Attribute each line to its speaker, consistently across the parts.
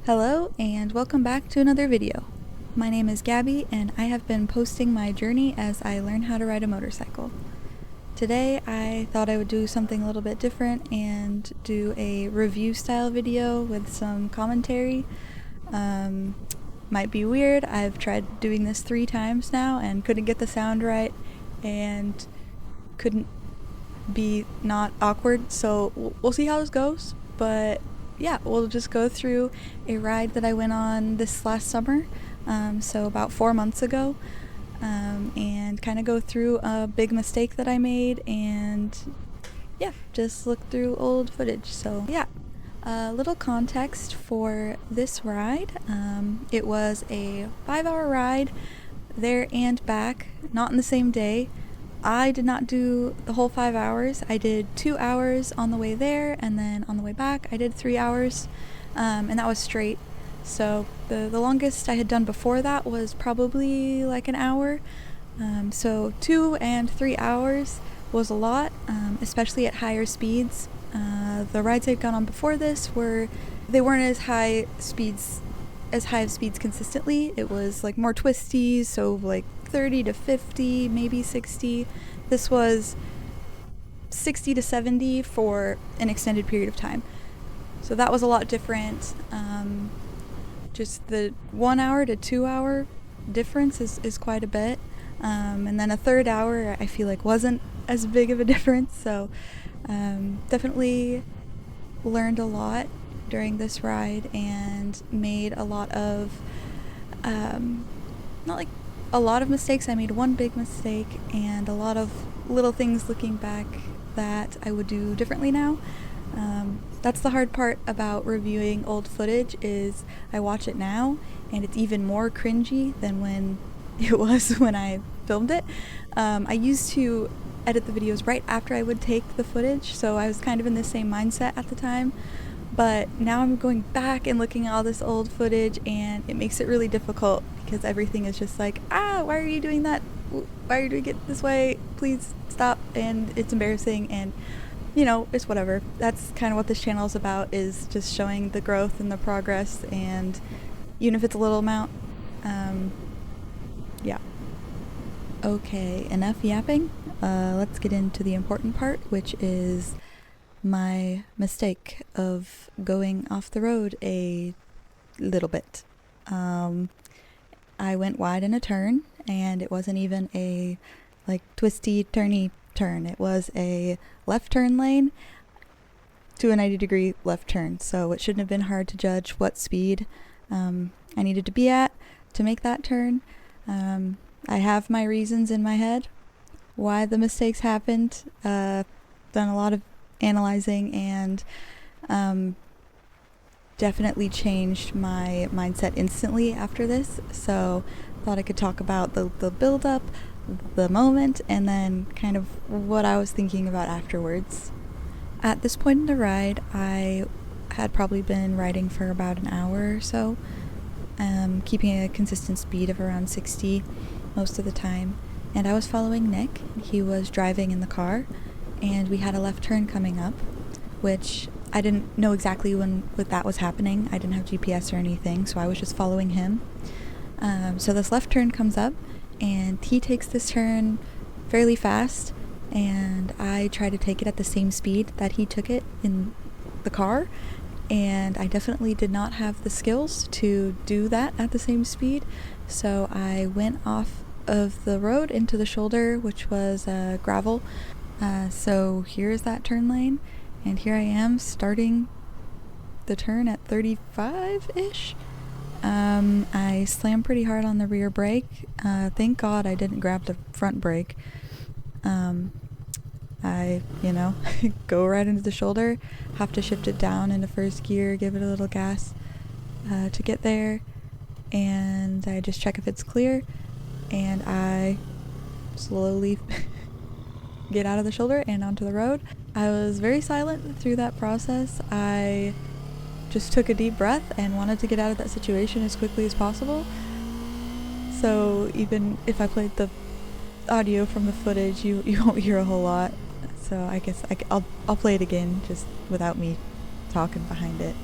Speaker 1: Hello and welcome back to another video. My name is Gabby and I have been posting my journey as I learn how to ride a motorcycle. Today I thought I would do something a little bit different and do a review style video with some commentary. Might be weird. I've tried doing this 3 times now and couldn't get the sound right and couldn't be not awkward, so we'll see how this goes. But yeah, we'll just go through a ride that I went on this last summer, so about 4 months ago, and kind of go through a big mistake that I made and yeah, just look through old footage. So yeah, a little context for this ride. It was a 5-hour ride there and back, not in the same day. I did not do the whole 5 hours. I did 2 hours on the way there, and then on the way back I did 3 hours, and that was straight. So the longest I had done before that was probably like an hour. So 2 and 3 hours was a lot, especially at higher speeds. The rides I'd gone on before this they weren't as high of speeds consistently. It was like more twisties, so like 30 to 50, maybe 60. This was 60 to 70 for an extended period of time. So that was a lot different. Just the 1 hour to 2 hour difference is quite a bit. And then a third hour I feel like wasn't as big of a difference. So definitely learned a lot during this ride and made a lot of, not like a lot of mistakes. I made one big mistake and a lot of little things looking back that I would do differently now. That's the hard part about reviewing old footage, is I watch it now and it's even more cringy than when it was when I filmed it. I used to edit the videos right after I would take the footage, so I was kind of in the same mindset at the time. But now I'm going back and looking at all this old footage, and it makes it really difficult because everything is just like, why are you doing that? Why are you doing it this way? Please stop. And it's embarrassing, and it's whatever. That's kind of what this channel is about, is just showing the growth and the progress, and even if it's a little amount, yeah. Okay, enough yapping. Let's get into the important part, which is my mistake of going off the road a little bit. I went wide in a turn, and it wasn't even a like twisty turny turn. It was a left turn lane to a 90-degree left turn, so it shouldn't have been hard to judge what speed I needed to be at to make that turn. I have my reasons in my head why the mistakes happened. Done a lot of analyzing and definitely changed my mindset instantly after this, so thought I could talk about the build up, the moment, and then kind of what I was thinking about afterwards. At this point in the ride, I had probably been riding for about an hour or so, keeping a consistent speed of around 60 most of the time, and I was following Nick. He was driving in the car, and we had a left turn coming up, which I didn't know exactly when that was happening. I didn't have GPS or anything, so I was just following him. So this left turn comes up, and he takes this turn fairly fast, and I try to take it at the same speed that he took it in the car, and I definitely did not have the skills to do that at the same speed, so I went off of the road into the shoulder, which was gravel. So here's that turn lane, and here I am starting the turn at 35-ish. I slammed pretty hard on the rear brake. Thank God I didn't grab the front brake. I, go right into the shoulder, have to shift it down into first gear, give it a little gas to get there, and I just check if it's clear, and I slowly get out of the shoulder and onto the road. I was very silent through that process. I just took a deep breath and wanted to get out of that situation as quickly as possible. So even if I played the audio from the footage, you won't hear a whole lot. So I guess I'll play it again just without me talking behind it.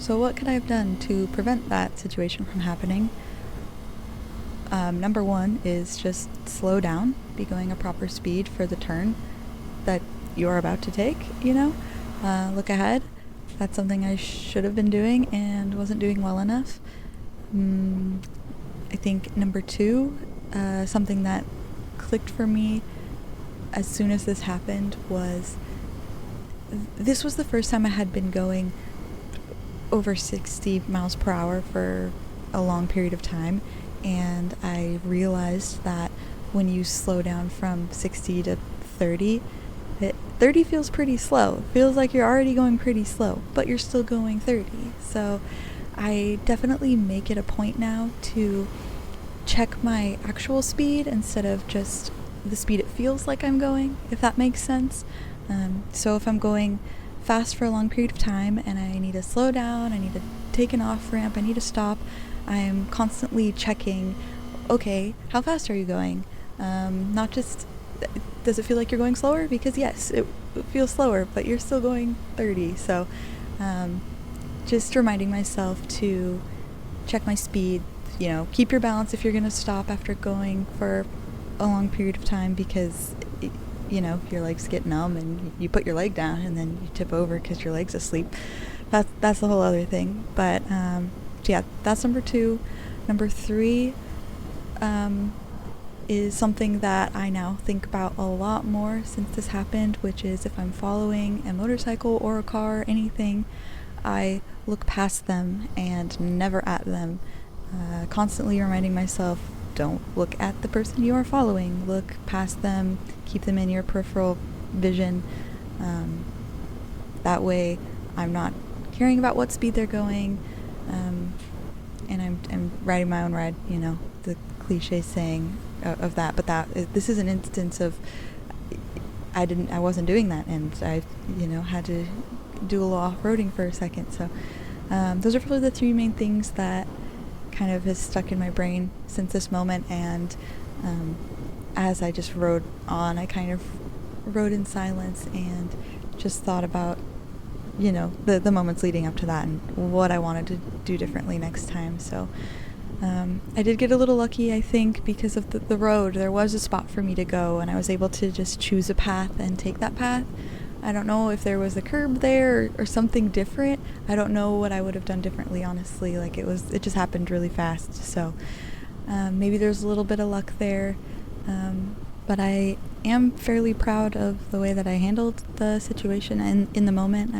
Speaker 1: So what could I have done to prevent that situation from happening? Number one is just slow down, be going a proper speed for the turn that you're about to take, look ahead. That's something I should have been doing and wasn't doing well enough. I think number two, something that clicked for me as soon as this happened was this was the first time I had been going over 60 miles per hour for a long period of time, and I realized that when you slow down from 60 to 30, 30 feels pretty slow. It feels like you're already going pretty slow, but you're still going 30. So I definitely make it a point now to check my actual speed instead of just the speed it feels like I'm going, if that makes sense. So if I'm going fast for a long period of time and I need to slow down, I need to take an off ramp, I need to stop, I'm constantly checking, okay, how fast are you going? Not just, does it feel like you're going slower? Because yes, it feels slower, but you're still going 30. So just reminding myself to check my speed, keep your balance if you're going to stop after going for a long period of time, because if your legs get numb and you put your leg down and then you tip over because your leg's asleep, that's the whole other thing. But yeah, that's number two. Number three is something that I now think about a lot more since this happened, which is if I'm following a motorcycle or a car, anything, I look past them and never at them, constantly reminding myself, don't look at the person you are following, look past them, keep them in your peripheral vision. That way I'm not caring about what speed they're going, and I'm riding my own ride, the cliche saying of that. But this is an instance of I wasn't doing that, and I had to do a little off-roading for a second. So those are probably the three main things that kind of has stuck in my brain since this moment. And as I just rode on, I kind of rode in silence and just thought about the moments leading up to that and what I wanted to do differently next time. So I did get a little lucky, I think, because of the road. There was a spot for me to go, and I was able to just choose a path and take that path. I don't know if there was a curb there or something different. I don't know what I would have done differently, honestly. Like it just happened really fast. So maybe there's a little bit of luck there. But I am fairly proud of the way that I handled the situation. And in the moment,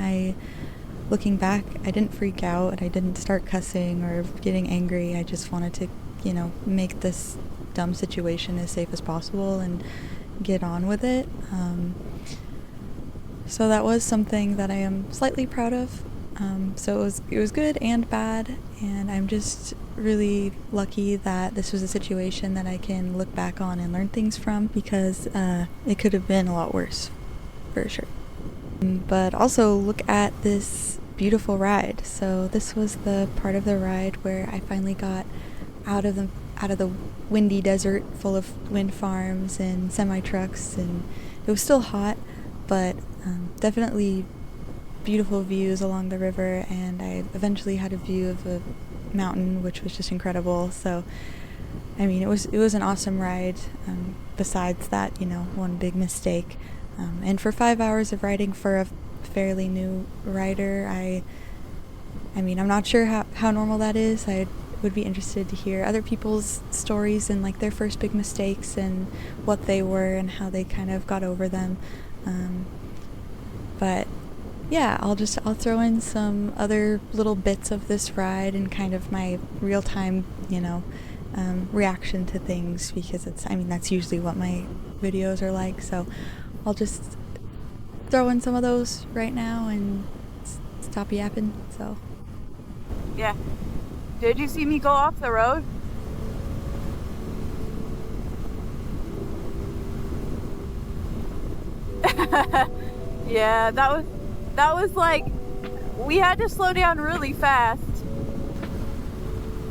Speaker 1: looking back, I didn't freak out. I didn't start cussing or getting angry. I just wanted to, make this dumb situation as safe as possible and get on with it. So that was something that I am slightly proud of. So it was good and bad, and I'm just really lucky that this was a situation that I can look back on and learn things from, because it could have been a lot worse, for sure. But also look at this beautiful ride. So this was the part of the ride where I finally got out of the windy desert full of wind farms and semi-trucks, and it was still hot, but definitely beautiful views along the river, and I eventually had a view of a mountain, which was just incredible. So I mean, it was an awesome ride, besides that, one big mistake. And for 5 hours of riding for a fairly new rider, I mean, I'm not sure how normal that is. I would be interested to hear other people's stories and like their first big mistakes and what they were and how they kind of got over them. But yeah, I'll throw in some other little bits of this ride and kind of my real-time, reaction to things, because that's usually what my videos are like. So I'll just throw in some of those right now and stop yapping. So
Speaker 2: yeah. Did you see me go off the road? Yeah, that was like, we had to slow down really fast.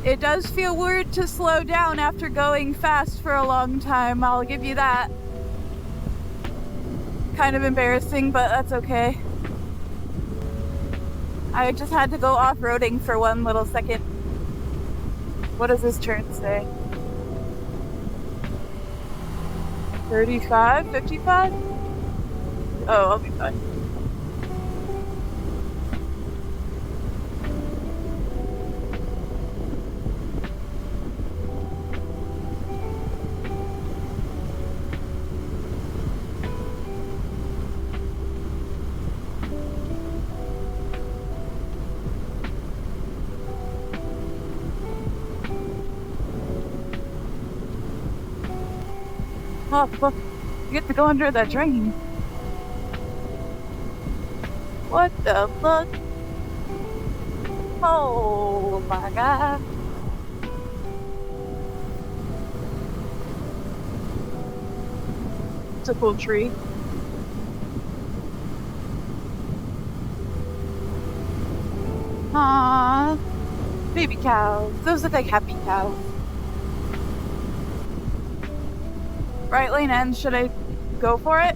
Speaker 2: It does feel weird to slow down after going fast for a long time, I'll give you that. Kind of embarrassing, but that's okay. I just had to go off-roading for one little second. What does this turn say? 35? 55? Oh, I'll be fine. Oh, fuck. You get to go under that drain. What the fuck? Oh my god. It's a cool tree. Aww. Baby cows. Those look like happy cows. Right lane ends. Should I go for it?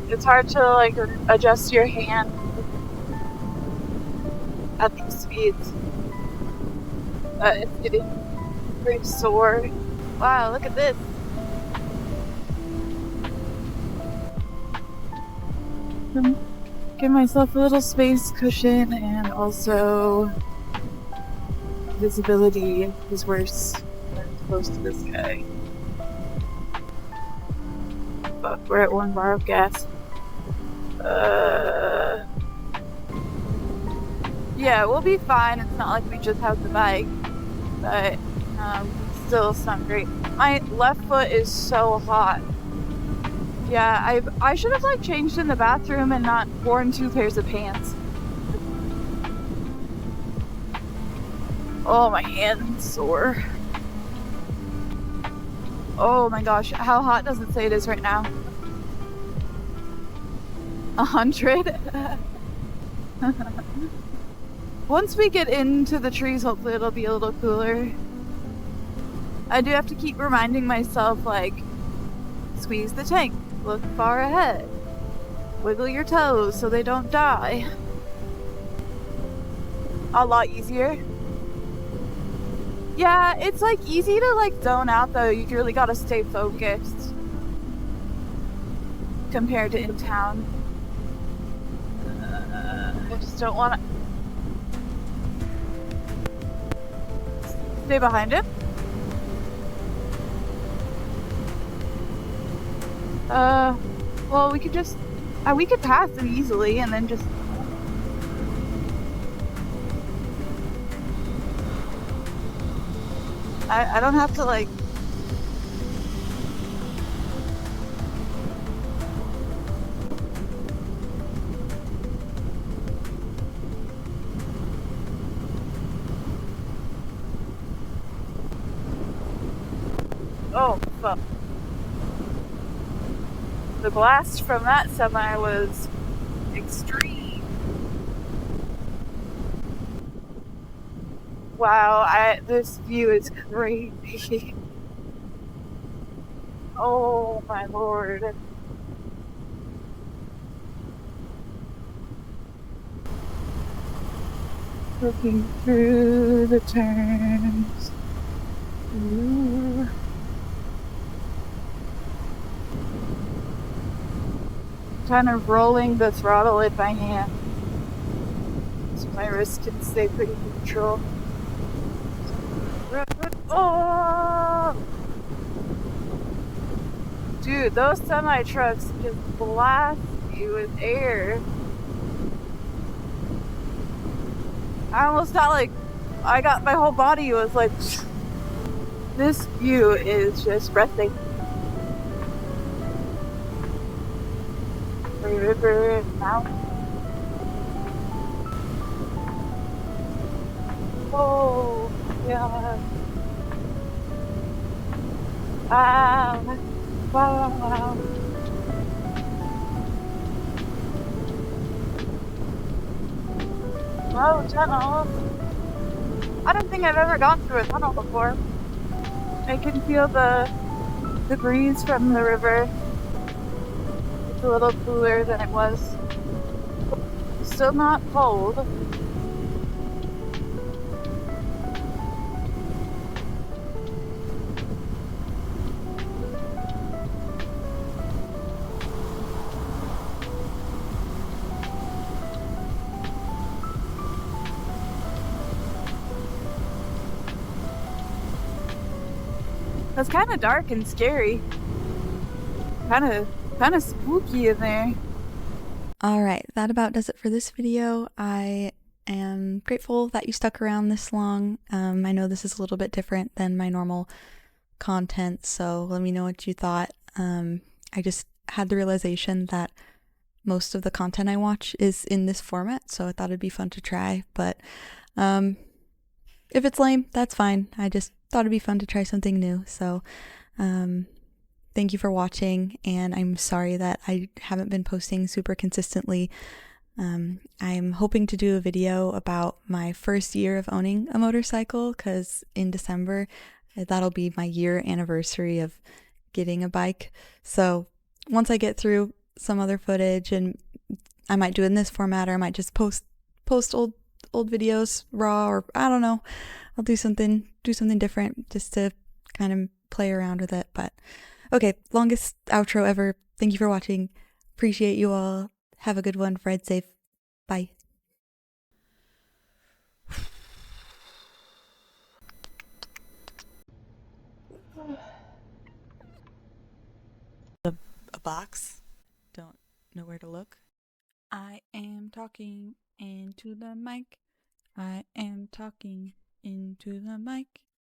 Speaker 2: It's hard to like adjust your hand at these speeds. It's getting pretty sore. Wow, look at this. Give myself a little space cushion, and also visibility is worse when close to this guy. But we're at 1 bar of gas. Yeah, we'll be fine. It's not like we just have the bike, but still it's not great. My left foot is so hot. Yeah, I should have like changed in the bathroom and not worn 2 pairs of pants. Oh, my hand's sore. Oh my gosh, how hot does it say it is right now? 100? Once we get into the trees, hopefully it'll be a little cooler. I do have to keep reminding myself, like, squeeze the tank, look far ahead, wiggle your toes so they don't die. A lot easier. Yeah, it's like easy to like zone out though. You really gotta stay focused compared to in town. I just don't want to stay behind him. Well, we could just we could pass it easily and then just I don't have to like oh fuck. The blast from that semi was extreme. Wow, this view is crazy. Oh my lord. Looking through the turns. Ooh. Kind of rolling the throttle in my hand so my wrist can stay pretty neutral. Oh! Dude, those semi trucks just blast you with air. I almost got like, my whole body was like, this view is just breathtaking. River, mountain. Oh, yeah. Wow. slow tunnel. I don't think I've ever gone through a tunnel before. I can feel the breeze from the river. It's a little cooler than it was. Still not cold. It's kind of dark and scary. Kind of spooky in there.
Speaker 1: Alright, that about does it for this video. I am grateful that you stuck around this long. I know this is a little bit different than my normal content, so let me know what you thought. I just had the realization that most of the content I watch is in this format, so I thought it'd be fun to try, but if it's lame, that's fine. I just thought it'd be fun to try something new, so thank you for watching, and I'm sorry that I haven't been posting super consistently. I'm hoping to do a video about my first year of owning a motorcycle, because in December, that'll be my year anniversary of getting a bike. So once I get through some other footage, and I might do it in this format, or I might just post old videos raw, or I don't know. I'll do something different just to kind of play around with it. But okay, longest outro ever. Thank you for watching. Appreciate you all. Have a good one. Ride safe. Bye. A box. Don't know where to look. I am talking into the mic. I am talking into the mic.